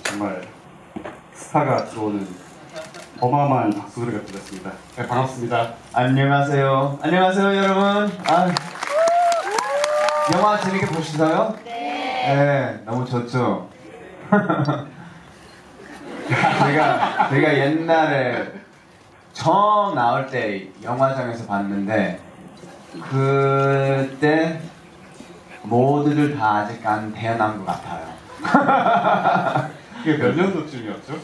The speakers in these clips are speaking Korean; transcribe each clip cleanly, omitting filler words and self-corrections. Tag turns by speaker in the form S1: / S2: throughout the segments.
S1: 정말 스타가 들어오는 어마어마한 박수 소리가 들렸습니다. 네, 반갑습니다.
S2: 안녕하세요. 안녕하세요, 여러분. 영화 재밌게 보시나요? 네, 너무 좋죠. 제가 옛날에 처음 나올 때 영화장에서 봤는데 그때 모두들 다 아직 안 태어난 것 같아요.
S1: 그게 몇 년도쯤이었죠?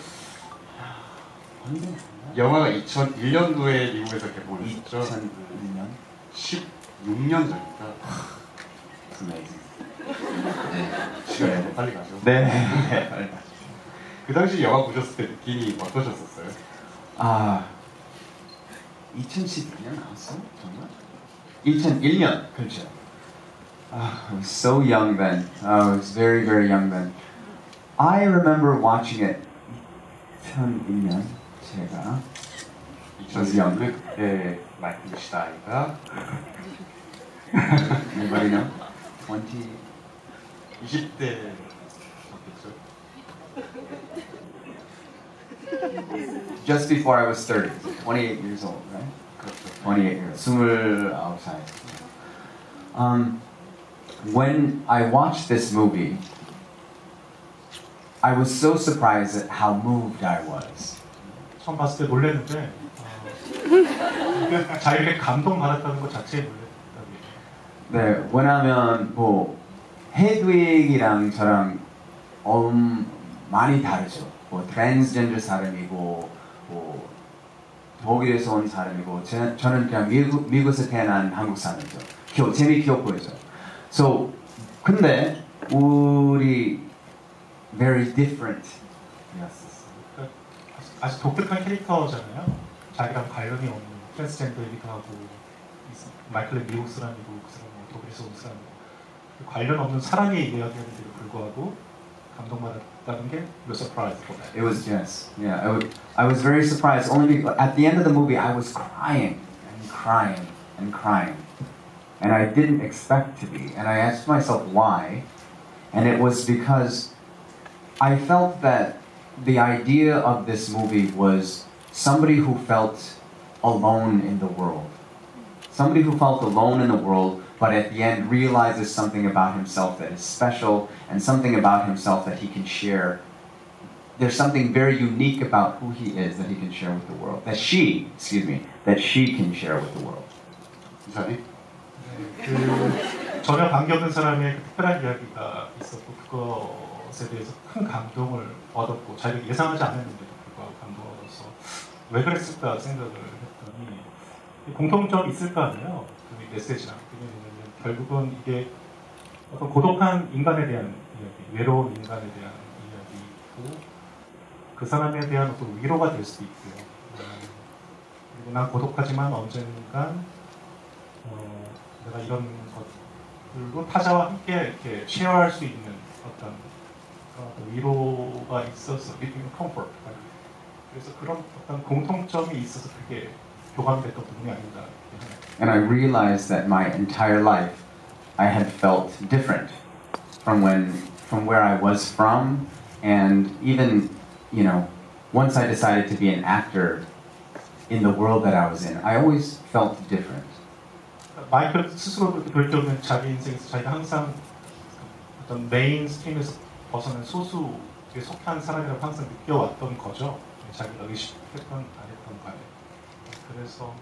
S1: 영화가 2001년도에 미국에서 개봉했었죠?
S2: 2001년?
S1: 16년 전이니까. 시간이 너무 빨리 가죠.
S2: 네, 빨리 가죠.
S1: 그 당시 영화 보셨을 때 느낌이 어떠셨었어요?
S2: 2012년 나왔어? 정말? 2001년, 그렇죠. I was so young then. I was very, very young then. I remember watching it. 2001년 제가
S1: 2001년에 그때 마이클리 시다이가
S2: Anybody know?
S1: 20대
S2: Just before I was 30, 28 years old, right? 28 years, 29살. When I watched this movie, I was so surprised at how moved I was.
S3: 처음 봤을 때 놀랐는데 자기가 감동받았다는 것 자체에 놀랐다고.
S2: 네, 왜냐면 뭐 헤드윅이랑 저랑 많이 다르죠. 뭐 트랜스젠더 사람이고 뭐 독일에서 온 사람이고 저는 그냥 미국에서 태어난 한국 사람이죠. 재미 귀엽고죠. So 근데 우리 very different.
S3: 아주 독특한 캐릭터잖아요. 자기랑 관련이 없는 트랜스젠더이기도 하고 마이클리 미국 사람이고 그 사람은 독일에서 온 사람이고 관련 없는 사랑의 이야기인데도 불구하고 감동받았다는 게 was surprised for that.
S2: It was I was very surprised. Only because at the end of the movie, I was crying and crying and crying, and I didn't expect to be. And I asked myself why, and it was because I felt that the idea of this movie was somebody who felt alone in the world, somebody who felt alone in the world. But at the end realizes something about himself that is special and something about himself that he can share. There's something very unique about who he is that he can share with the world. That she can share with the world.
S1: 이사님?
S3: 전혀 관계없는 사람의 특별한 이야기가 있었고 그것에 대해서 큰 감동을 얻었고 자기가 예상하지 않았는데도 불구하고 감동을 얻어서 왜 그랬을까 생각을 했더니 공통점이 있을 거 아니에요. 그 메시지랑. 결국은 이게 어떤 고독한 인간에 대한 이야기, 외로운 인간에 대한 이야기고 그 사람에 대한 어떤 위로가 될 수도 있고요. 그리고 난 고독하지만 언젠간 내가 이런 것들로 타자와 함께 이렇게 쉐어할 수 있는 어떤 위로가 있어서 comfort. 그래서 그런 어떤 공통점이 있어서 그게 교감됐던 부분이 아닌가.
S2: And I realized that my entire life I had felt different from where I was from, and even, once I decided to be an actor in the world that I was in, I always felt different.
S3: 마이클 스스로도 그럴 때 보면 자기 인생에서 자기가 항상 어떤 메인 스트림에서 벗어난 소수에 속한 사람이라고 항상 느껴왔던 거죠. 자기가 의식했던 안 했던 간에. 그래서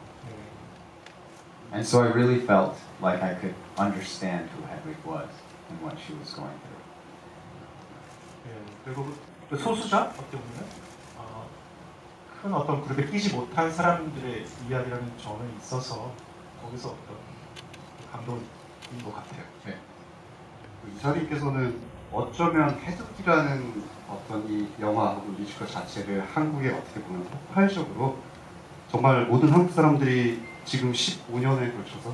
S2: And so I really felt like I could understand who Hedwig was and what she was going through.
S3: 그리고 그 소수자 어떻게 보면 큰 어떤 그룹에 끼지 못한 사람들의 이야기라는 점에 있어서 거기서 어떤 감동인 것 같아요.
S1: 네. 이사님께서는 어쩌면 헤드윅이라는 어떤 이 영화 혹은 뮤지컬 자체를 한국에 어떻게 보면 폭발적으로 정말 모든 한국 사람들이 지금 15년에 걸쳐서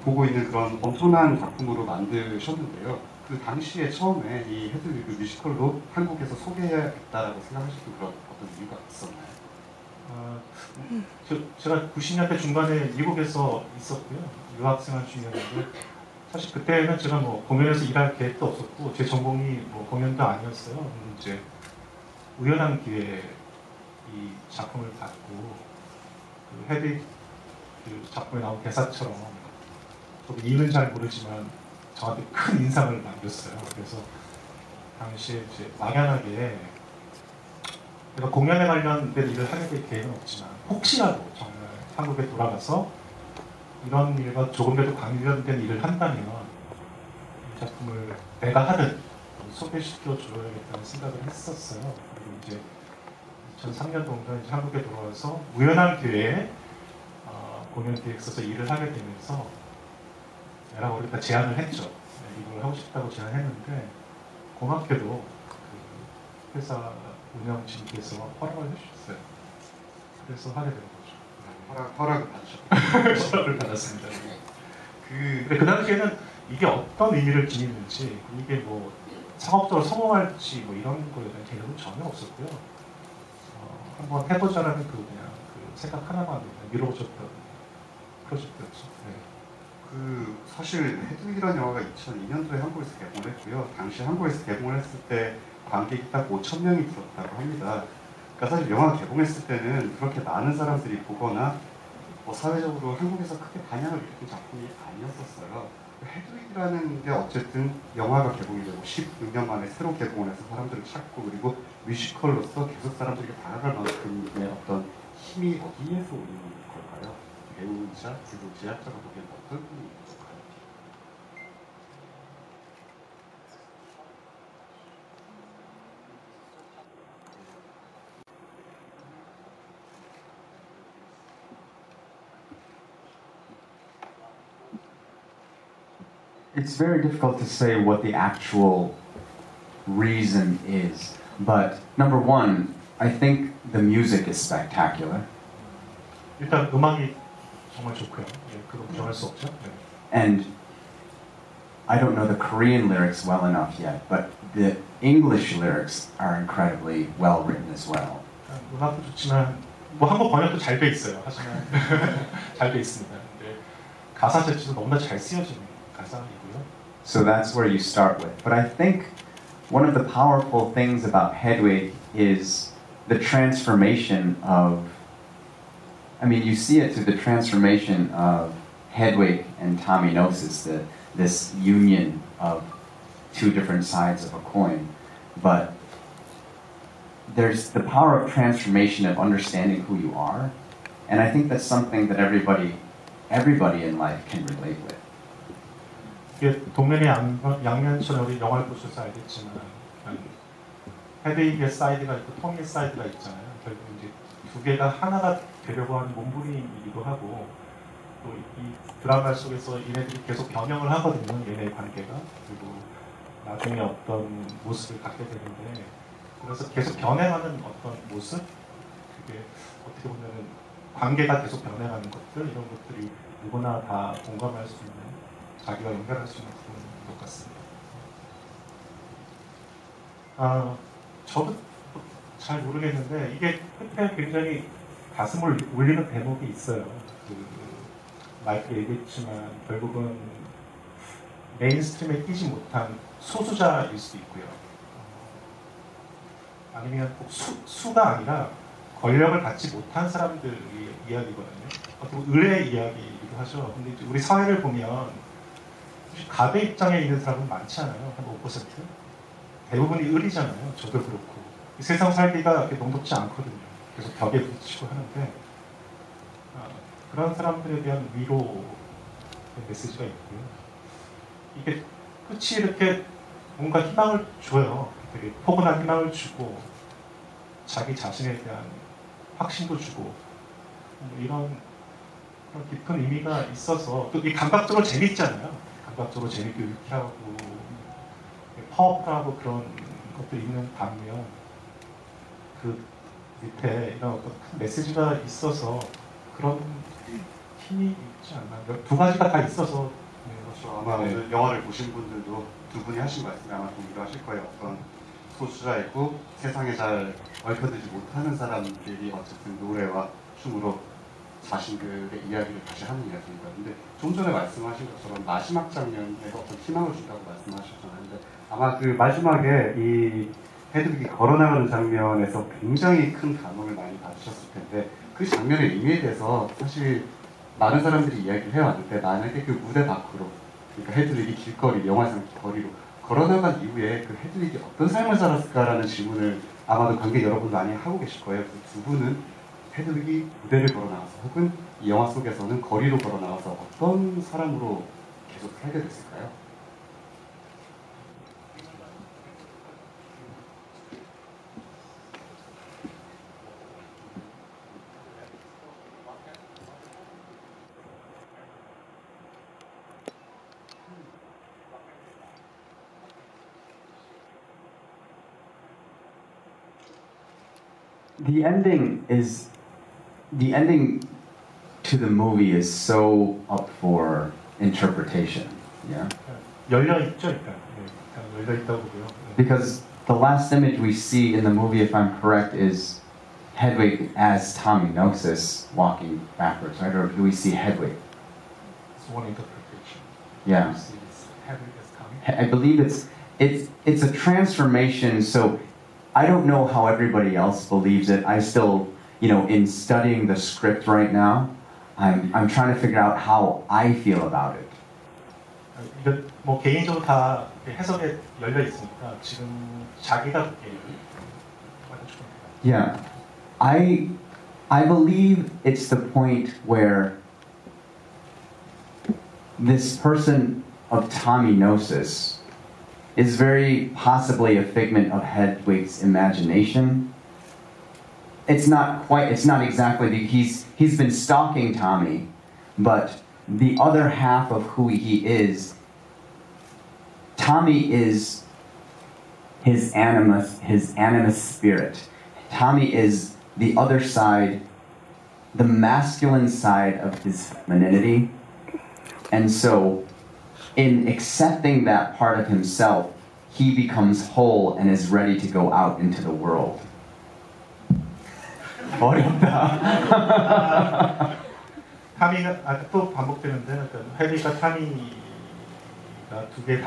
S1: 보고 있는 그런 엄청난 작품으로 만드셨는데요. 그 당시에 처음에 이 헤드윅 뮤지컬로 한국에서 소개해야겠다라고 생각하셨던 그런 어떤 이유가 있었나요?
S3: 제가 90년대 중반에 미국에서 있었고요. 유학생활 중이었는데 사실 그때는 제가 뭐 공연에서 일할 계획도 없었고 제 전공이 뭐 공연도 아니었어요. 이제 우연한 기회에 이 작품을 받고 그 헤드윅 그 작품에 나온 대사처럼 저도 이유는 잘 모르지만 저한테 큰 인상을 남겼어요. 그래서 당시에 이제 막연하게 내가 공연에 관련된 일을 하게 될 계획은 없지만 혹시라도 정말 한국에 돌아가서 이런 일과 조금이라도 관련된 일을 한다면 이 작품을 내가 하듯 소개시켜 줘야겠다는 생각을 했었어요. 그리고 이제 2003년도인가 이제 한국에 돌아와서 우연한 기회에 공연 기획서에서 일을 하게 되면서 내가 우리가 제안을 했죠. 이걸 하고 싶다고 제안했는데 고맙게도 그 회사 운영진께서 허락을 해주셨어요. 그래서 하게 된 거죠.
S1: 허락을 받으셨고
S3: 허락을 받았습니다. 그 당시에는 이게 어떤 의미를 지니는지 이게 뭐 상업적으로 성공할지 뭐 이런 거에 대한 개념은 전혀 없었고요. 한번 해보자라는 그 그냥 그 생각 하나만 밀어붙였던 프로젝트였죠. 네.
S1: 그 사실 헤드윅이라는 영화가 2002년도에 한국에서 개봉했고요. 당시 한국에서 개봉을 했을 때 관객이 딱 5,000명이 들었다고 합니다. 그러니까 사실 영화 개봉했을 때는 그렇게 많은 사람들이 보거나 뭐 사회적으로 한국에서 크게 반향을 일으킨 작품이 아니었었어요. 헤드윅이라는 게 어쨌든 영화가 개봉이 되고 16년 만에 새로 개봉을 해서 사람들을 찾고 그리고 뮤지컬로서 계속 사람들에게 다가갈 만큼의 어떤 힘이 어디에서 오는 걸까요? 배우이자 그리고 제작자가 보기엔 어떤 분이 있는 걸까요?
S2: It's very difficult to say what the actual reason is, but number one, I think the music is spectacular.
S3: 일단 음악이 정말 좋고요. 예, 그거 부정할 수 없죠. 네.
S2: And I don't know the Korean lyrics well enough yet, but the English lyrics are incredibly well written as well.
S3: 음악도 좋지만 뭐 한국 번역도 잘 돼 있어요. 하지만 잘 돼 있습니다. 근데 가사 자체도 너무나 잘 쓰여지는 가사이고요.
S2: So that's where you start with. But I think one of the powerful things about Hedwig is the transformation of, I mean, you see it through the transformation of Hedwig and Taminosis, this union of two different sides of a coin. But there's the power of transformation of understanding who you are. And I think that's something that everybody in life can relate with.
S3: 이게 동면의 양면처럼 우리 영화를 보셔서 알겠지만 헤드윅의 사이드가 있고 토미의 사이드가 있잖아요. 결국 이제 두 개가 하나가 되려고 하는 몸부림이기도 하고 또 이 드라마 속에서 얘네들이 계속 변형을 하거든요. 얘네의 관계가. 그리고 나중에 어떤 모습을 갖게 되는데 그래서 계속 변해가는 어떤 모습 그게 어떻게 보면 관계가 계속 변해가는 것들 이런 것들이 누구나 다 공감할 수 있는 자기가 연결할 수 있는 부분인 것 같습니다. 저도 잘 모르겠는데 이게 끝에 굉장히 가슴을 울리는 대목이 있어요. 마이클이 얘기했지만 결국은 메인스트림에 끼지 못한 소수자일 수도 있고요. 아니면 꼭 수가 아니라 권력을 갖지 못한 사람들의 이야기거든요. 어떤 의뢰의 이야기이기도 하죠. 근데 우리 사회를 보면 갑의 입장에 있는 사람은 많지 않아요. 한 5%? 대부분이 을이잖아요. 저도 그렇고. 세상 살기가 그렇게 녹록지 않거든요. 계속 벽에 부딪히고 하는데 그런 사람들에 대한 위로의 메시지가 있고요. 이게 끝이 이렇게 뭔가 희망을 줘요. 되게 포근한 희망을 주고 자기 자신에 대한 확신도 주고 이런 깊은 의미가 있어서 또 이 감각적으로 재밌잖아요. 감각적으로 재밌고 유쾌하고 파워풀하고 그런 것들이 있는 반면 그 밑에 이런 어떤 큰 메시지가 있어서 그런 힘이 있지 않나. 두 가지가 다 있어서
S1: 그렇죠. 아마 오늘 영화를 보신 분들도 두 분이 하신 말씀에 아마 동의를 하실 거예요. 어떤 소수자이고 세상에 잘 얽혀들지 못하는 사람들이 어쨌든 노래와 춤으로 자신들의 이야기를 다시 하는 이야기입니다. 근데 좀 전에 말씀하신 것처럼 마지막 장면에 어떤 희망을 준다고 말씀하셨잖아요. 근데 아마 그 마지막에 이 헤드윅이 걸어나가는 장면에서 굉장히 큰 감흥을 많이 받으셨을 텐데 그 장면의 의미에 대해서 사실 많은 사람들이 이야기를 해왔는데 만약에 그 무대 밖으로 그러니까 헤드윅이 길거리, 영화상 거리로 걸어나간 이후에 그 헤드윅이 어떤 삶을 살았을까라는 질문을 아마도 관객 여러분 많이 하고 계실 거예요. 그 두 분은 헤드윅이 무대를 걸어나와서 혹은 이 영화 속에서는 거리로 걸어나와서 어떤 사람으로 계속 살게 됐을까요?
S2: The ending to the movie is so up for interpretation. Yeah.
S3: 열려 있죠, 일단. 네, 일단 열려 있다고 보고요. 네.
S2: Because the last image we see in the movie, if I'm correct, is Hedwig as Tommy Gnosis walking backwards, right? Or do we see Hedwig?
S3: It's one interpretation.
S2: Yeah.
S3: It's Hedwig as Tommy.
S2: I believe it's a transformation. So I don't know how everybody else believes it. I still, in studying the script right now, I'm trying to figure out how I feel about it.
S3: 이건 뭐 개인적으로 다 해석에 열려 있으니까 지금 자기가 그렇게
S2: Yeah, I believe it's the point where this person of Tommy Gnosis is very possibly a figment of Hedwig's imagination. It's not exactly, he's been stalking Tommy, but the other half of who he is, Tommy is his animus spirit. Tommy is the other side, the masculine side of his femininity. And so, in accepting that part of himself, he becomes whole and is ready to go out into the world. 어렵다.
S3: 타미가 또 반복되는데, 그러니까 헤드윅과 타미가 두 개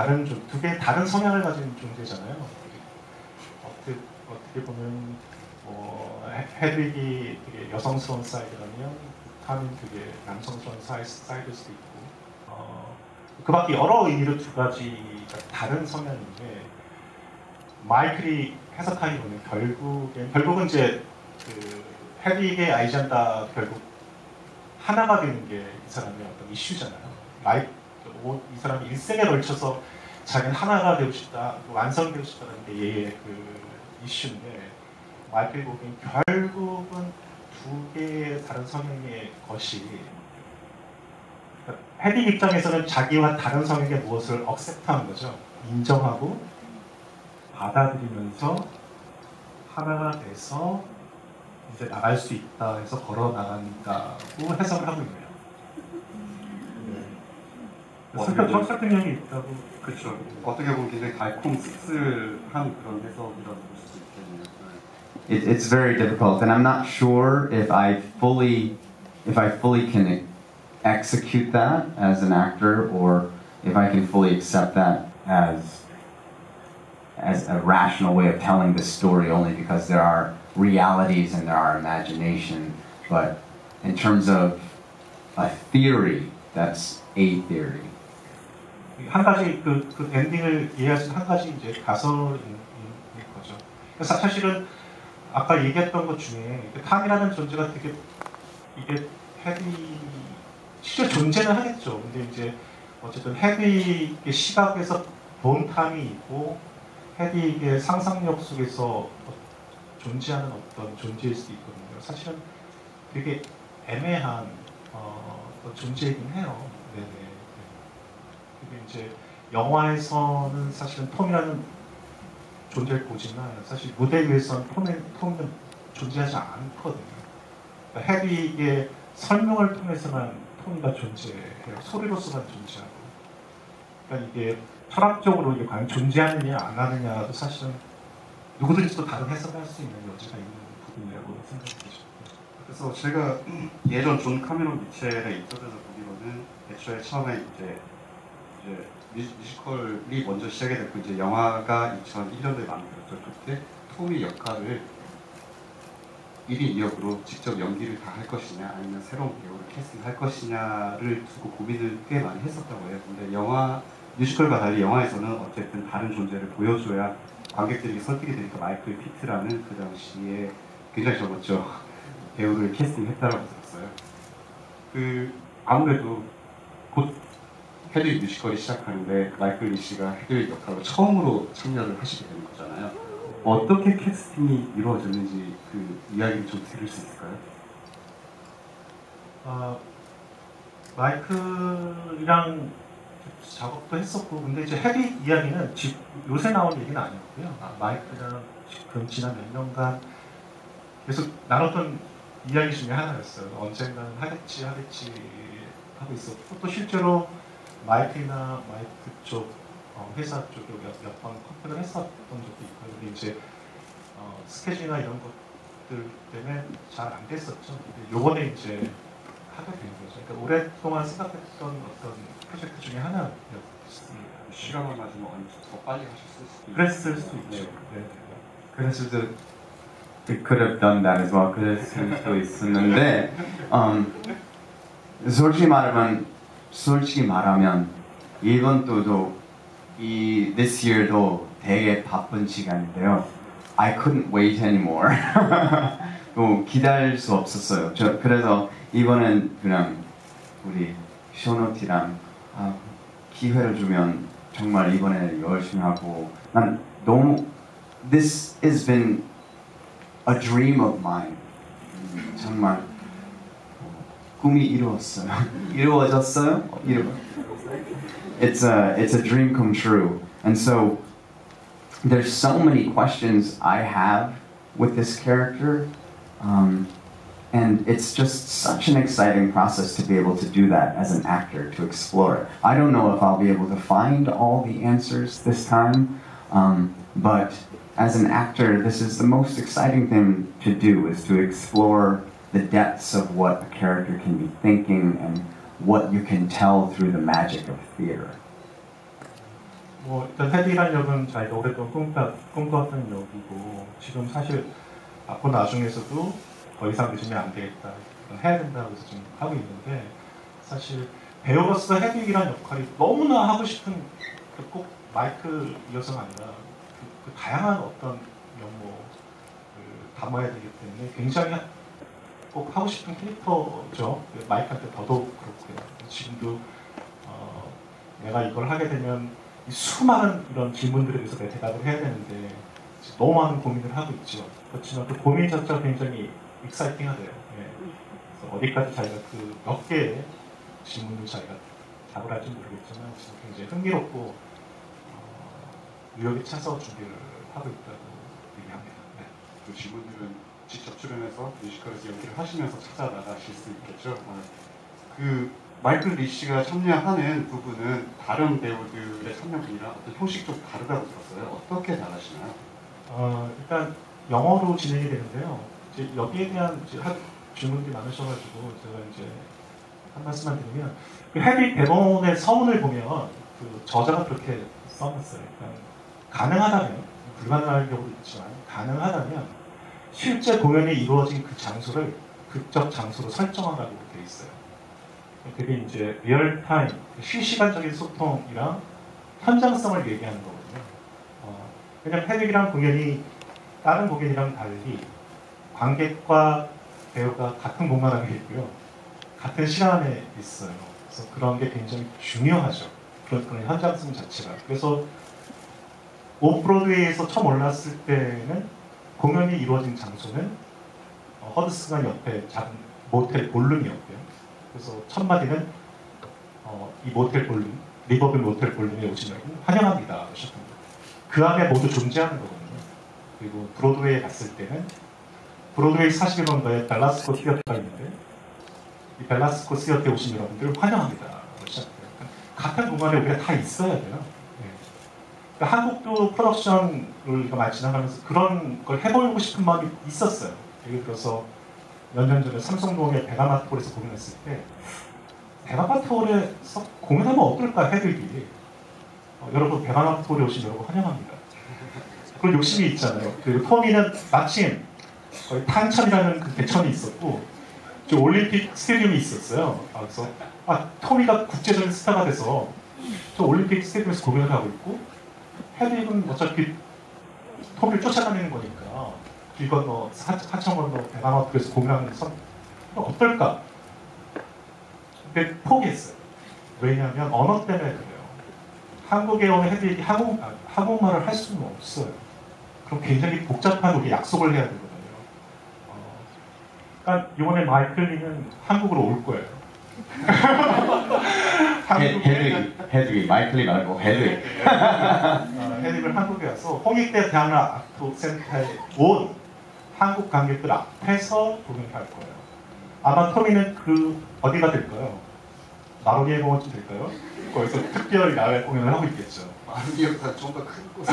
S3: 다른 성향을 가진 존재잖아요. 어떻게 보면 헤드윅이 되게 여성스러운 사이드라면 타미는 되게 남성스러운 사이드일 수도 있고. 그밖에 여러 의미로 두 가지가 다른 성향인데 마이클이 해석하기로는 결국은 이제 그 헤드윅의 아이젠다 결국 하나가 되는 게 이 사람의 어떤 이슈잖아요. 이 사람이 일생에 걸쳐서 자기는 하나가 되고 싶다, 완성되고 싶다는 게 얘의 그 이슈인데 마이클이 보기엔 결국은 두 개의 다른 성향의 것이 헤드윅 입장에서는 자기와 다른 성향의 무엇을 억셉트하는 거죠. 인정하고 받아들이면서 하나가 돼서 이제 나갈 수 있다 해서 걸어 나간다고 해석을 하고 있네요. 설득력이 있다고.
S1: 그렇죠. 어떻게 보면 굉장히 달콤 씁쓸한 그런 해석이라고 볼 수도 있겠네요.
S2: It's very difficult, and I'm not sure if I fully can execute that as an actor, or if I can fully accept that as a rational way of telling this story, only because there are realities and there are imagination. But in terms of a theory, that's a theory.
S3: 한 가지 그 엔딩을 이해할 수 있는 한 가지 이제 가설인 거죠. 그래서 사실은 아까 얘기했던 것 중에 탐이라는 존재가 되게 이게 헤드윅 실제 존재는 하겠죠. 근데 이제 어쨌든 헤드윅의 시각에서 본 탐이 있고 헤드윅의 상상력 속에서 존재하는 어떤 존재일 수도 있거든요. 사실은 되게 애매한 존재이긴 해요. 네네. 근데 이제 영화에서는 사실은 톰이라는 존재를 보지만 사실 무대 위에서는 톰은 존재하지 않거든요. 그러니까 헤드윅의 설명을 통해서만 톰이가 존재해요. 소리로서만 존재하고. 그러니까 이게 철학적으로 이게 과연 존재하느냐 안 하느냐도 사실은 누구든지 또 다른 해석을 할 수 있는 여지가 있는 부분이라고 생각되죠.
S1: 그래서 제가 예전 존 카메론 미첼의 인터뷰에서 보기로는 애초에 처음에 이제 뮤지컬이 먼저 시작이 됐고 이제 영화가 2001년도에 만들어졌죠. 그때 톰이 역할을 1인 2역으로 직접 연기를 다 할 것이냐 아니면 새로운 배우를 캐스팅할 것이냐를 두고 고민을 꽤 많이 했었다고 해요. 근데 뮤지컬과 달리 영화에서는 어쨌든 다른 존재를 보여줘야 관객들에게 설득이 되니까 마이클 피트라는 그 당시에 굉장히 적었죠. 배우를 캐스팅했다라고 들었어요. 아무래도 곧 헤드윅 뮤지컬이 시작하는데 마이클리 씨가 헤드윅 역할로 처음으로 참여를 하시게 되는 거잖아요. 어떻게 캐스팅이 이루어졌는지 그 이야기를 좀 들을 수 있을까요?
S3: 마이클이랑 작업도 했었고, 근데 이제 헤드윅 이야기는 요새 나온 얘기는 아니었고요. 마이클이랑 지금 지난 몇 년간 계속 나눴던 이야기 중에 하나였어요. 언젠가는 하겠지 하고 있었고, 또 실제로 마이클이나 마이크 쪽 회사 쪽으로 몇 번 컨택을 했었던 적도 있고요. 근데 이제 스케줄이나 이런 것들 때문에 잘 안 됐었죠. 근데 요번에 이제 하게 된 거죠. 그러니까 오랫동안 생각했던 어떤 프로젝트 중에 하나였습니다.
S1: 시간을 맞으면 더 빨리 하셨을 수도 있고
S3: 그랬을 수도 있죠. 네.
S2: 그랬을 때 it could have done that as well. 그랬을 수도 있었는데 솔직히 말하면 이번 또도 this year도 되게 바쁜 시간인데요. I couldn't wait anymore. 또 기다릴 수 없었어요. 그래서 이번엔 그냥 우리 쇼노티랑 기회를 주면 정말 이번에 열심히 하고 난 너무 this has been a dream of mine. 정말 꿈이 이루어졌어요. It's a dream come true. And so there's so many questions I have with this character. And it's just such an exciting process to be able to do that as an actor, to explore it. I don't know if I'll be able to find all the answers this time, but as an actor, this is the most exciting thing to do, is to explore the depths of what a character can be thinking and what you can tell through the magic of theater.
S3: 일단 헤드윅이라는 역은 저희가 오랫동안 꿈꿔왔던 역이고, 지금 사실 앞으로 나중에서도 더 이상 늦으면 안 되겠다, 해야 된다고 해서 지금 하고 있는데, 사실 배우로서 헤드윅이라는 역할이 너무나 하고 싶은, 꼭 마이클이어서가 아니라 그 다양한 어떤 면모를 담아야 되기 때문에 굉장히 꼭 하고 싶은 캐릭터죠. 마이크한테 더더욱 그렇고요. 지금도 내가 이걸 하게 되면 이 수많은 이런 질문들에 대해서 내 대답을 해야 되는데 너무 많은 고민을 하고 있죠. 그렇지만 그 고민 자체가 굉장히 익사이팅하대요. 그래서 어디까지 자기가 그 몇 개의 질문을 자기가 답을 할지 모르겠지만 지금 굉장히 흥미롭고 유역에 차서 준비를 하고 있다고 얘기합니다. 네.
S1: 그 질문들은 직접 출연해서 뮤지컬에서 연기를 하시면서 찾아나가실 수 있겠죠. 그 마이클 리 씨가 참여하는 부분은 다른 배우들의 참여분이랑 어떤 형식 좀 다르다고 들었어요. 어떻게 나가시나요?
S3: 일단 영어로 진행이 되는데요. 이제 여기에 대한 질문들이 많으셔가지고 제가 이제 한 말씀만 드리면, 그 헤드윅 대본의 서문을 보면 그 저자가 그렇게 써놨어요. 그러니까 가능하다면, 불가능할 경우도 있지만 가능하다면 실제 공연이 이루어진 그 장소를 극적 장소로 설정하라고 되어 있어요. 그게 이제 리얼타임, 실시간적인 소통이랑 현장성을 얘기하는 거거든요. 왜냐면 헤드윅이랑 공연이 다른 공연이랑 달리 관객과 배우가 같은 공간 안에 있고요. 같은 시간 안에 있어요. 그래서 그런 게 굉장히 중요하죠. 그런 현장성 자체가. 그래서 오프로드웨이에서 처음 올랐을 때는 공연이 이루어진 장소는 허드슨강 옆에 작은 모텔 볼룸이었고요. 그래서 첫 마디는 이 모텔 볼룸, 리버블 모텔 볼룸에 오시면 환영합니다. 그 안에 모두 존재하는 거거든요. 그리고 브로드웨이에 갔을 때는 브로드웨이 41번가에 벨라스코 시어터가 있는데 이 벨라스코 시어터에 오신 여러분들을 환영합니다. 같은 공간에 우리가 다 있어야 돼요. 그러니까 한국도 프로덕션을 많이 지나가면서 그런 걸 해보고 싶은 마음이 있었어요. 예를 들어서 몇 년 전에 삼성동의 베가마톨에서 공연했을 때 베가마톨에서 공연하면 어떨까 헤드윅이 여러분 베가마톨에 오신 여러분 환영합니다. 그런 욕심이 있잖아요. 그리고 토미는 마침 거의 탄천이라는 그 개천이 있었고 저 올림픽 스테디움이 있었어요. 그래서 토미가 국제적인 스타가 돼서 저 올림픽 스테디움에서 공연을 하고 있고 헤드윅은 어차피 토미를 쫓아다니는 거니까 길 건너 하천 건너 베가마톨에서 공연하는 선 어떨까? 근데 포기했어요. 왜냐하면 언어 때문에 그래요. 한국에 오는 헤드윅이 한국말을 할 수는 없어요. 그럼 굉장히 복잡한 우리 약속을 해야 되거든요. 그러니까 이번에 마이클리는 한국으로 올 거예요.
S2: 헤드윅 마이클리 말고 헤드윅.
S3: 헤드윅을 한국에 와서 홍익대 대학로 아트센터에 온 한국 관객들 앞에서 공연을 할 거예요. 아마 토미는 그 어디가 될까요? 마로니에 공원쯤 될까요? 거기서 특별히 야외 공연을 하고 있겠죠.
S1: 마로니에보다 좀 더 큰 곳에.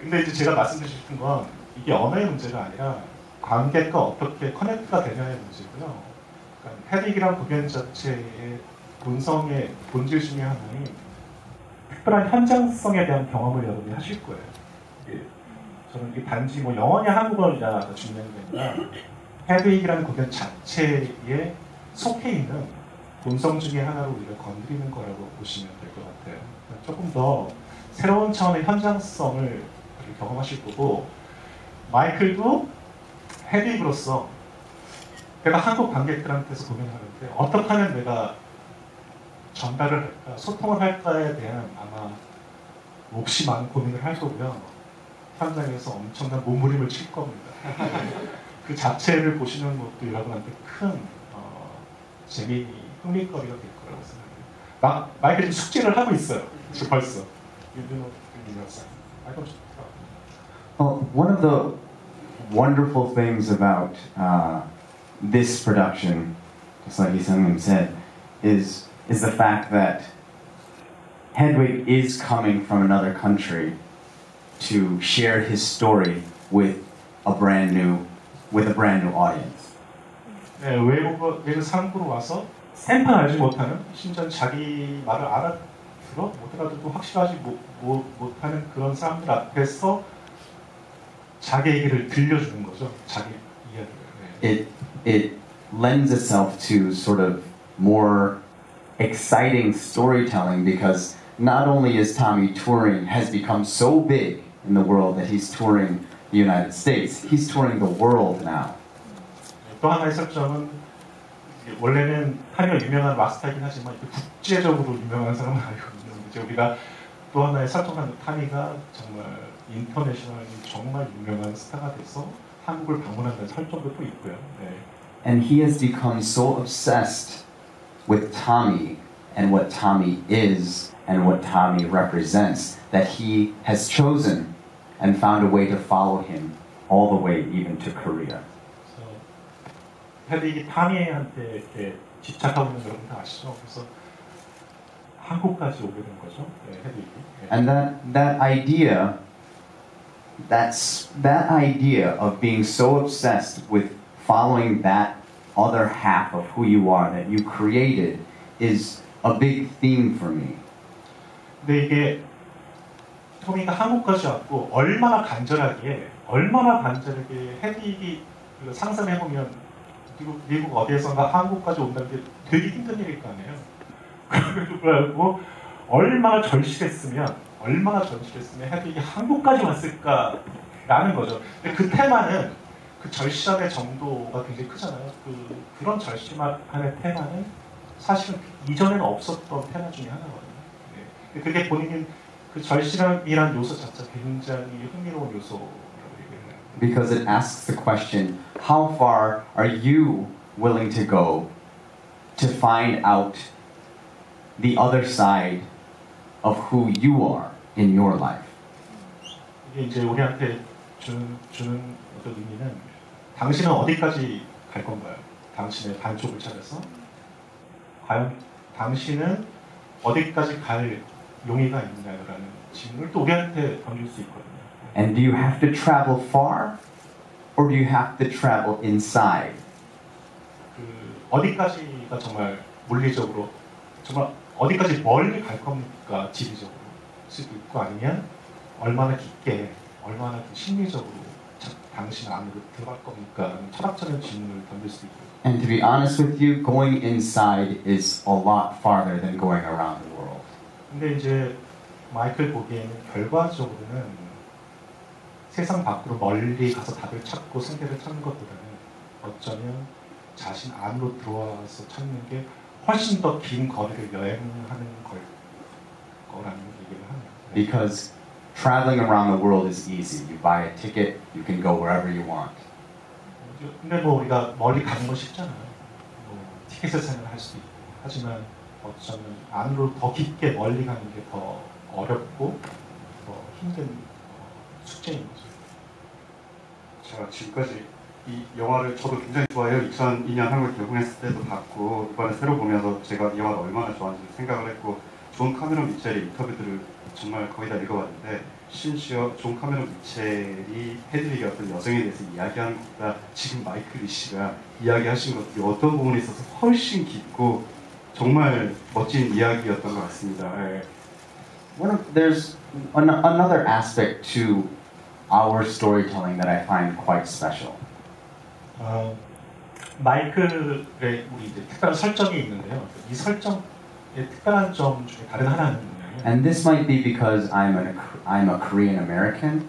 S3: 근데 이제 제가 말씀드리고 싶은 건 이게 언어의 문제가 아니라 관객과 어떻게 커넥트가 되냐의 문제고요. 그러니까 헤드윅이란 공연 자체의 본성의 본질 중에 하나는 특별한 현장성에 대한 경험을 여러분이 하실 거예요. 저는 이게 단지 뭐 영어냐 한국어냐가 중요한 게 아니라 헤드윅이라는 공연 자체에 속해 있는 본성 중에 하나로 우리가 건드리는 거라고 보시면 될 것 같아요. 그러니까 조금 더 새로운 차원의 현장성을 경험하실 거고 마이클도 헤드윅으로서 내가 한국 관객들한테서 공연하는데 어떻게 하면 내가 전달을 할까, 소통을 할까에 대한 아마 몹시 많은 고민을 할 거고요. 현장에서 엄청난 몸부림을 칠 겁니다. 그 자체를 보시는 것도 여러분한테 큰 흥미거리가 될 거라고 생각해요. 마이클이 숙제를 하고 있어요. 지금 벌써.
S2: One of the wonderful things about this production, just like Isangmin said, is the fact that Hedwig is coming from another country to share his story with a brand new audience.
S3: 네, 외국 상부로 와서 샘판 알지 못하는 심지어 자기 말을 알아들어 못하더라도 확실하지 못하는 그런 사람들 앞에서 자기 얘기를 들려주는 거죠. 자기 이야기를.
S2: It lends itself to sort of more exciting storytelling because not only is Tommy touring has become so big in the world that he's touring the United States, he's touring the world now.
S3: 또 하나의 설정은 원래는 타미가 유명한 락스타이긴 하지만 국제적으로 유명한 사람은 아니거든요. 이제 우리가 또 하나의 설정한 타미가 정말 인터내셔널 정말 유명한 스타가 돼서 한국을 방문한다는 설정도 또 있고요. 네.
S2: And he has become so obsessed with Tommy and what Tommy is and what Tommy represents that he has chosen and found a way to follow him all the way even to Korea.
S3: 헤드윅이 타미한테 이렇게 집착하고 있는 여러분 다 아시죠? 그래서 한국까지 오게 된 거죠. 네, 헤드윅이. 네.
S2: And that idea of being so obsessed with following that other half of who you are that you created is a big theme for me.
S3: 근데 이게 토미가 한국까지 왔고 얼마나 간절하게 헤드윅이 상상해 보면 미국 어디에선가 한국까지 온다는 게 되게 힘든 일일 거 아니에요. 그래가지고 얼마나 절실했으면 헤드윅이 한국까지 왔을까라는 거죠. 근데 그 테마는 그 절실함의 정도가 굉장히 크잖아요. 그런 절실함의 테마는 사실은 이전에는 없었던 테마 중에 하나거든요. 네. 그게 본인이 그 절실함이란 요소 자체가 굉장히 흥미로운 요소라고 얘기해요.
S2: Because it asks the question, how far are you willing to go to find out the other side of who you are in your life?
S3: 이게 이제 우리한테 주는 어떤 의미는 당신은 어디까지 갈 건가요? 당신의 반쪽을 찾아서 과연 당신은 어디까지 갈 용의가 있나요라는 질문을 또 우리한테 던질 수 있거든요.
S2: And do you have to travel far or do you have to travel inside?
S3: 그 어디까지가 정말 물리적으로 정말 어디까지 멀리 갈 겁니까 지리적으로 수도 있고 아니면 얼마나 깊게 얼마나 그 심리적으로 당신 안으로 들어갈 겁니까? 철학적인 질문을 던질 수도 있고.
S2: And to be honest with you, going inside is a lot farther than going around the world.
S3: 근데 이제 마이클 보기에는 결과적으로는 세상 밖으로 멀리 가서 답을 찾고 생계를 찾는 것보다는 어쩌면 자신 안으로 들어와서 찾는 게 훨씬 더 긴 거리를 여행하는 거라는 얘기를 하네요.
S2: Because traveling around the world is easy. You buy a ticket, you can go wherever you want.
S3: 근데 뭐 우리가 멀리 가는 건 쉽잖아요. 뭐 티켓을 사면 할 수도 있고. 하지만 어쩌면 안으로 더 깊게 멀리 가는 게 더 어렵고 더 힘든 숙제인 거죠.
S1: 제가 지금까지 이 영화를 저도 굉장히 좋아해요. 2002년 한국에 개봉했을 때도 봤고 이번에 새로 보면서 제가 이 영화를 얼마나 좋아하는지 생각을 했고 존 카메론 미첼의 인터뷰들을 정말 거의 다 읽어봤는데 심지어 존 카메론 미첼이 헤드윅의 어떤 여성에 대해서 이야기하는 것보다 지금 마이클리 씨가 이야기하신 것들이 어떤 부분에 있어서 훨씬 깊고 정말 멋진 이야기였던 것 같습니다. 네.
S2: There's another aspect to our storytelling that I find quite special.
S3: 마이클의 우리 이제 특별한 설정이 있는데요. 이 설정의 특별한 점 중에 다른 하나는
S2: And this might be because I'm a Korean American.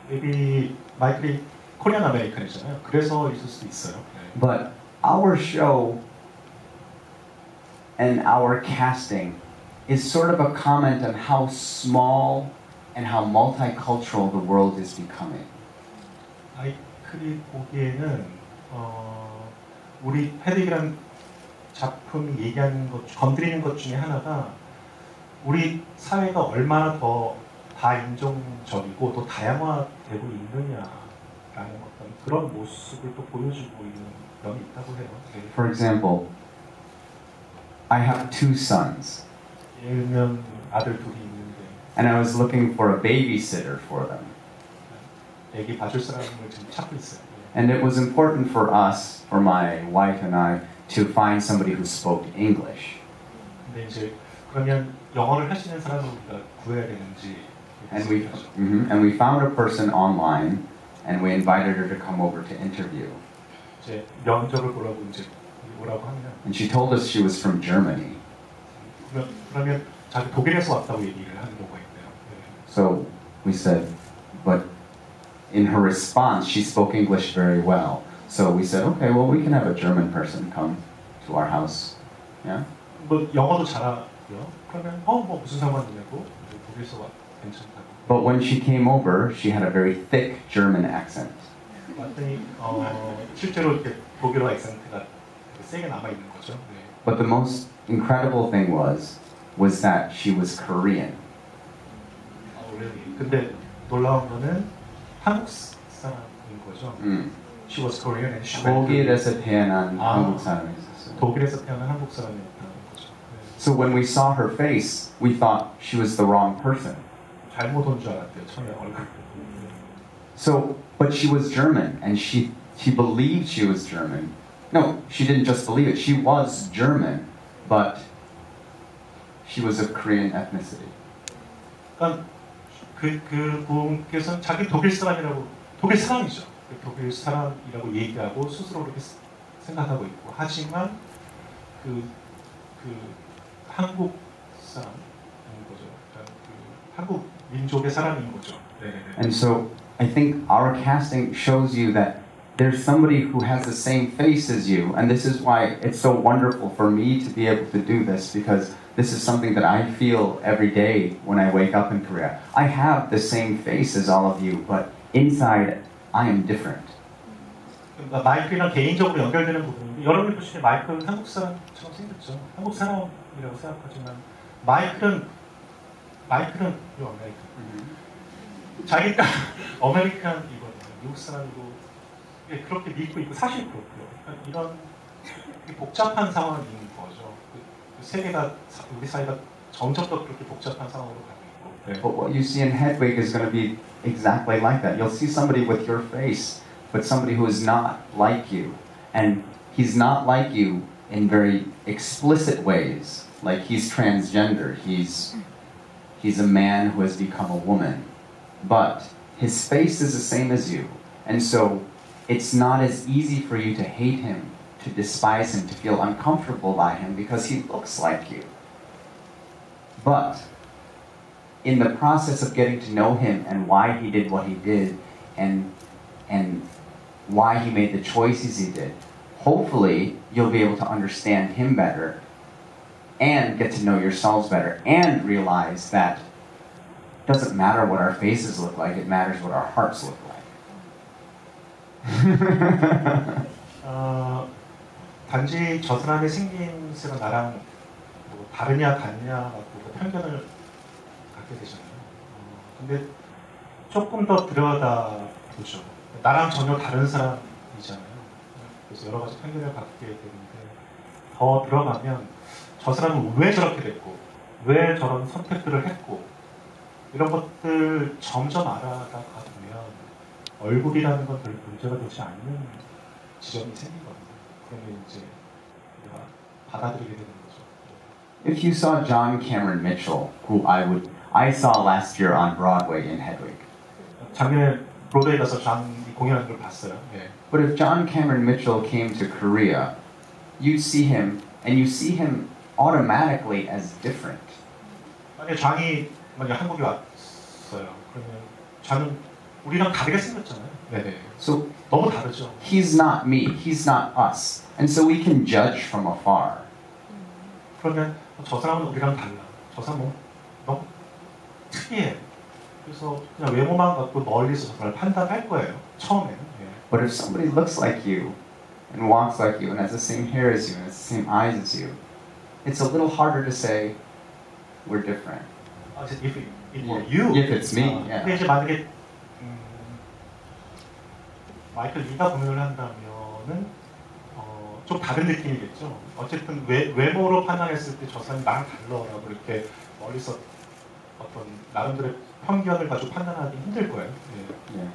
S3: maybe 마이클이 코리안 아메리칸이잖아요. 그래서 있을 수도 있어요. 네.
S2: But our show and our casting is sort of a comment on how small and how multicultural the world is becoming.
S3: 마이클이 보기에는 우리 헤드윅이라는 작품이 얘기하는 것, 건드리는 것 중에 하나가 우리 사회가 얼마나 더 다인종적이고 더 다양화되고 있느냐라는 어떤 그런 모습을 또 보여주고 있는 면이 있다고 해요.
S2: For example, I have two sons,
S3: 예를 들면 아들 둘이 있는데
S2: and I was looking for a babysitter for them.
S3: 애기 봐줄 사람을 지금 찾고 있어요.
S2: And it was important for us, for my wife and I, to find somebody who spoke English.
S3: 근데 이제 그러면 영어를 하시는 사람을 우리가 구해야 되는지
S2: And we found a person online, and we invited her to come over to interview.
S3: 이제 면접을 보라고 이제 오라고 하면
S2: And she told us she was from Germany.
S3: 그러면 자기 독일에서 왔다고 얘기를 하는 경우가 있대요.
S2: So we said, but in her response, she spoke English very well. So we said, okay, well, we can have a German person come to our house. Yeah?
S3: 뭐 영어도 잘하고요. 그러면 뭐 무슨 상관이냐고 독일에서 괜찮다고.
S2: But when she came over, she had a very thick German accent.
S3: 완전히 실제로 이렇게 독일어 액센트가 세게 남아 있는 거죠. 네.
S2: But the most incredible thing was that she was Korean.
S3: really. 근데 놀라운 거는 한국 사람인 거죠. She was Korean and she went to
S2: 독일에서 태어난 한국 사람이 있었어요.
S3: 독일에서 태어난 한국 사람이었다는 거죠. 네.
S2: So when we saw her face, we thought she was the wrong person.
S3: 잘못 온 줄 알았대요. 처음에 얼굴.
S2: So, but she was German, and she believed she was German. No, she didn't just believe it. She was German, but she was of Korean ethnicity.
S3: 그러니까 그 분께서는 자기 독일 사람이라고 독일 사람이죠. 독일 사람이라고 얘기하고 스스로 그렇게 생각하고 있고 하지만 그 한국 사람인 거죠. 그러니까 그 한국 민족의 사람인 거죠. 네네네.
S2: And so I think our casting shows you that there's somebody who has the same face as you, and this is why it's so wonderful for me to be able to do this, because this is something that I feel every day when I wake up in Korea. I have the same face as all of you, but inside I am different.
S3: 그러니까 마이클이랑 개인적으로 연결되는 부분인데 여러분이 보시기에 마이클은 한국 사람처럼 생겼죠. 한국 사람이라고 생각하지만 마이클은 아메리칸. 자기가 아메리칸이거든요. 미국 사람이고 그렇게 믿고 있고 사실 그렇고요. 그러니까 이런 복잡한 상황인 거죠. 그 세계가 우리 사회가 점점 더 그렇게 복잡한 상황으로 가고 있고. 네.
S2: But what you see in Hedwig is going to be exactly like that. You'll see somebody with your face, but somebody who is not like you. And he's not like you in very explicit ways. Like he's transgender, he's a man who has become a woman. But his face is the same as you. And so it's not as easy for you to hate him, to despise him, to feel uncomfortable by him because he looks like you. But in the process of getting to know him and why he did what he did and why he made the choices he did, hopefully you'll be able to understand him better and get to know yourselves better and realize that it doesn't matter what our faces look like, it matters what our hearts look like.
S3: 단지 저 사람의 생김새가 나랑 뭐 다르냐 같냐 갖고 편견을 갖게 되잖아요. 근데 조금 더 들여다 보죠. 나랑 전혀 다른 사람이잖아요. 그래서 여러 가지 편견을 갖게 되는데 더 들어가면 저 사람은 왜 저렇게 됐고 왜 저런 선택들을 했고 이런 것들 점점 알아가다 보면 얼굴이라는 건 별 문제가 되지 않는 지점이 생기거든요. 그러면 이제 우리가 받아들이게 되는 거죠.
S2: If you saw John Cameron Mitchell, who I saw last year on Broadway in Hedwig.
S3: 작년에 브로드웨이 가서 장이 공연하는 걸 봤어요. 예.
S2: But if John Cameron Mitchell came to Korea, you'd see him, and you see him automatically as different.
S3: 만약에 장이 한국에 왔어요. 그러면 장은 우리랑 다르게 생겼잖아요. 네네.
S2: So
S3: 너무 다르죠.
S2: he's not me, he's not us, and so we can judge from afar.
S3: 그러면 저 사람은 우리랑 달라. 저 사람은 너무 특이해. 그래서 그냥 외모만 갖고 멀리서 그걸 판단할 거예요. 처음에는. 예.
S2: But if somebody looks like you, and walks like you, and has the same hair as you, and has the same eyes as you, it's a little harder to say we're different.
S3: If it were you.
S2: If it's me, yeah.
S3: 근데 이제 만약에 마이클리가 공연을 한다면은 좀 다른 느낌이겠죠. 어쨌든 외모로 판단했을 때 저 사람이 나랑 달라라고 이렇게 멀리서 어떤 나름대로의 편견을 가지고 판단하기 힘들 거예요. 예.
S2: Yeah.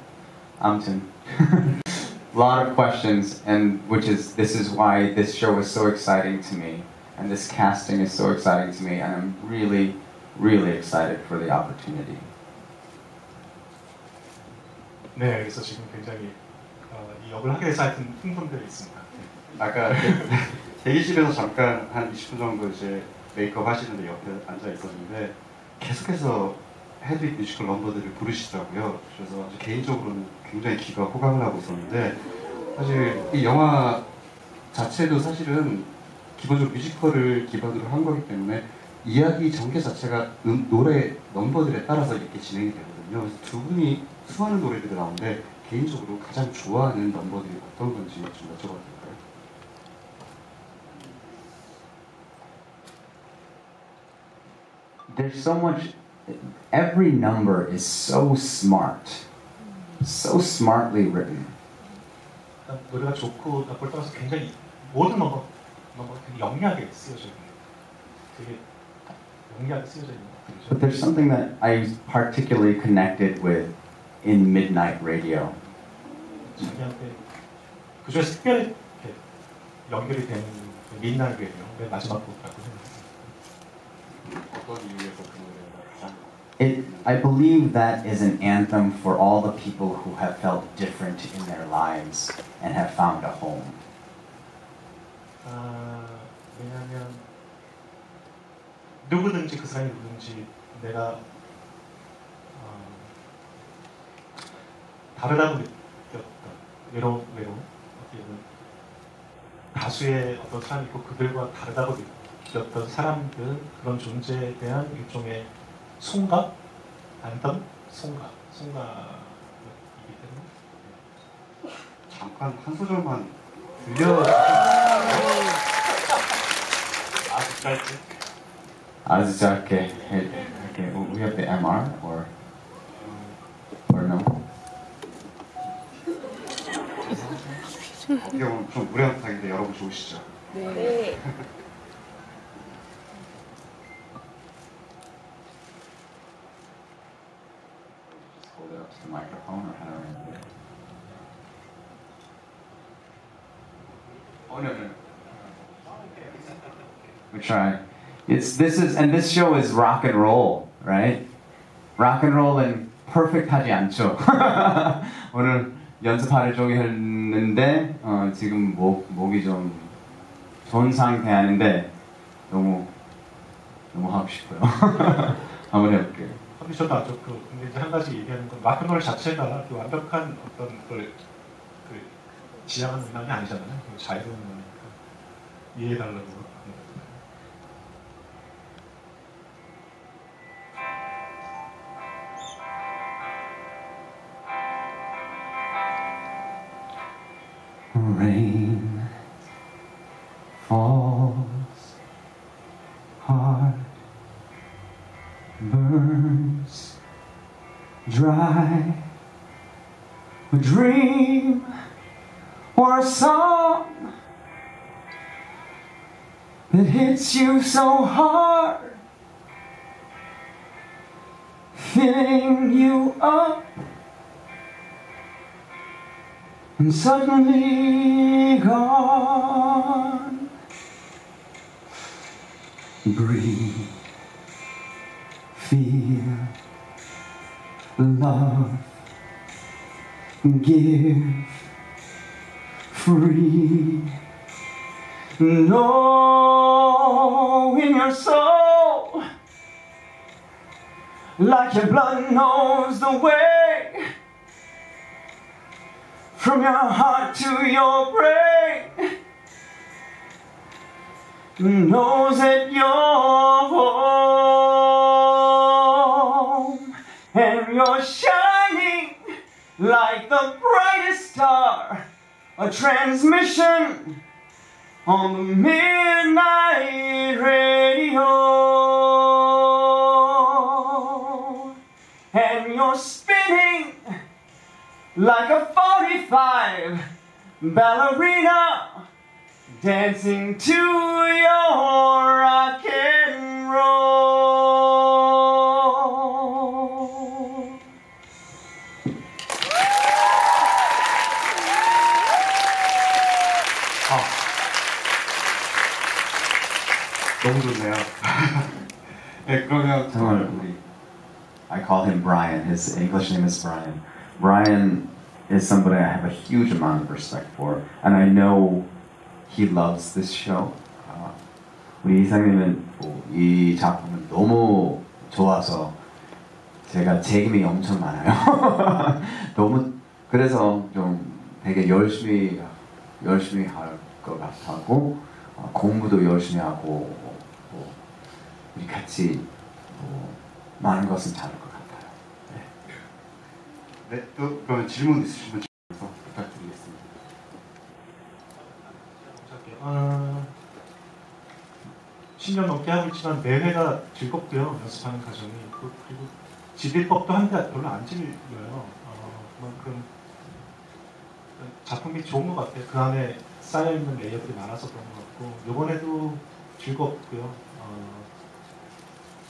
S2: 아무튼 a lot of questions, and this is why this show is so exciting to me, and this casting is so exciting to me, and I'm really, really excited for the opportunity.
S3: 네, 그래서 지금 굉장히 이 역을 하게 돼서 하여튼 흥분되어 있습니다.
S1: 아까 대기실에서 잠깐 한 20분 정도 이제 메이크업 하시는데 옆에 앉아 있었는데 계속해서 헤드윅 뮤지컬 넘버들을 부르시더라고요. 그래서 아주 개인적으로는 굉장히 귀가 호강을 하고 있었는데 사실 이 영화 자체도 사실은 기본적으로 뮤지컬을 기반으로 한 거기 때문에 이야기 전개 자체가 노래 넘버들에 따라서 이렇게 진행이 되거든요. 그래서 두 분이 수많은 노래들이 나오는데 개인적으로 가장 좋아하는 넘버들이 어떤 건지 좀 여쭤봐도 될까요?
S2: There's so much. Every number is so smart, so smartly written.
S3: 노래가 좋고 나쁠 따라서 굉장히 모든 넘버가 되게 영리하게 쓰여져 있는 되게 영리하게 쓰여져 있는 것들이죠.
S2: But there's something that I particularly connected with in Midnight Radio.
S3: 자기한테 그중에서 특별히 이렇게 연결이 되는 민나이 라디오 맨 마지막 곡이라고 생각합니다.
S1: 어떤 이유에서 그 노래가 가장
S2: I believe that is an anthem for all the people who have felt different in their lives and have found a home.
S3: 왜냐하면 누구든지 그 사람이 누구든지 내가 다르다고 느꼈던 외로움 어떻게 보면 다수의 어떤 사람이 있고 그들과 다르다고 느꼈던 사람들 그런 존재에 대한 일종의 송가? 안tâm? 송가이기 때문에
S1: 잠깐 한 소절만 들려주세요.
S3: 아주 짧게
S2: 아주 짧게. We have the MR or no?
S1: 어떻게 보면 좀 무례한 부탁인데 여러분 좋으시죠?
S4: 네.
S2: Hold it up to the microphone or how do I do it? Oh no. We try. This show is rock and roll, right? Rock and roll은 perfect하지 않죠. 오늘 연습 하루 종일 했는데 지금 목이 좀 좋은 상태 아닌데 너무 하고 싶어요. 한번 해볼게요.
S3: 컨디션도 안 좋고 근데 이제 한 가지 얘기하는 건 마크롤 자체가 그 완벽한 어떤 걸 지향하는 음악이 아니잖아요. 자유로운 음악이니까 이해해달라고.
S2: Rain falls hard, burns dry. A dream or a song that hits you so hard, filling you up. And suddenly gone. Breathe, feel, love, give, free. Know in your soul, like your blood knows the way. From your heart to your brain, knows that you're home, and you're shining like the brightest star, a transmission on the midnight radio, and you're spinning like a 45 ballerina dancing to your rock and roll.
S1: 너무 좋네요. 네, 그러면
S2: 정말 우리 I call him Brian. His English name is Brian. Brian is somebody I have a huge amount of respect for, and I know he loves this show. 우리 이상님은 이 작품은 너무 좋아서 제가 책임이 엄청 많아요. 너무 그래서 좀 되게 열심히 할 것 같고 공부도 열심히 하고 우리 같이 많은 것은 잘할 것 같아요.
S1: 네, 또 그러면 질문 있으시면 부탁드리겠습니다.
S3: 10년 넘게 하고 있지만 매회가 즐겁고요. 연습하는 과정이. 그리고 질릴 법도 한데 별로 안 질려요. 그만큼 작품이 좋은 것 같아요. 그 안에 쌓여있는 레이어들이 많아서 그런 것 같고 이번에도 즐겁고요.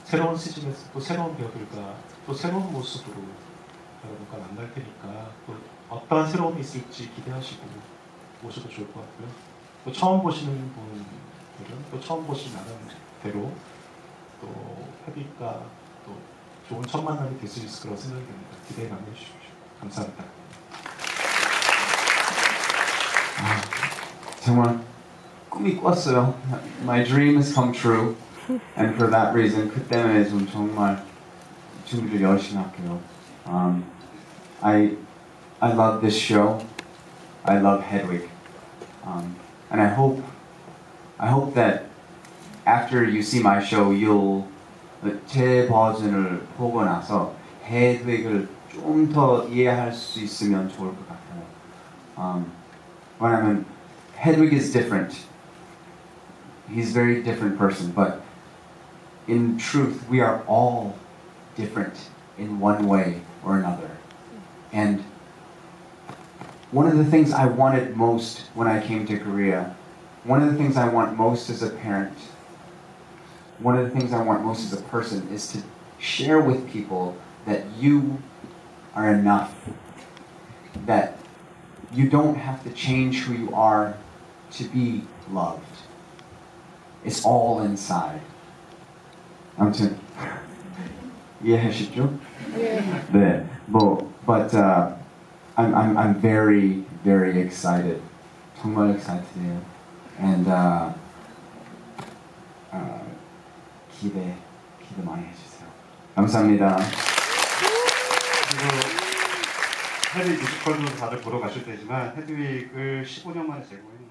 S3: 새로운 시즌에서 또 새로운 배우들과 또 새로운 모습으로 여러분과 만날 테니까 또 어떠한 새로움이 있을지 기대하시고 오셔도 좋을 것 같고요. 또 처음 보시는 분들은 또 처음 보신 나름대로 또 헤비가 또 좋은 첫 만남이 될 수 있을 거라고 생각이 됩니다. 기대 많이 해주십시오. 감사합니다.
S2: 정말 꿈이 꿨어요. My dream has come true, and for that reason, 그 때문에 좀 정말 준비를 열심히 할게요. I love this show. I love Hedwig, and I hope that after you see my show, you'll 제 버전을 보고 나서 Hedwig을 좀 더 이해할 수 있으면 좋을 것 같아요. 왜냐면 Hedwig is different. He's a very different person, but in truth, we are all different in one way or another. And one of the things I wanted most when I came to Korea, one of the things I want most as a parent, one of the things I want most as a person is to share with people that you are enough, that you don't have to change who you are to be loved. It's all inside. 아무튼 이해하시죠? 네. But I'm very excited. 정말 excited해요. And 기대 많이 해주세요. 감사합니다.
S1: 그리고 헤드윅 뮤지컬도 다들 보러 가실 테지만 헤드윅을 15년 만에 제공했는데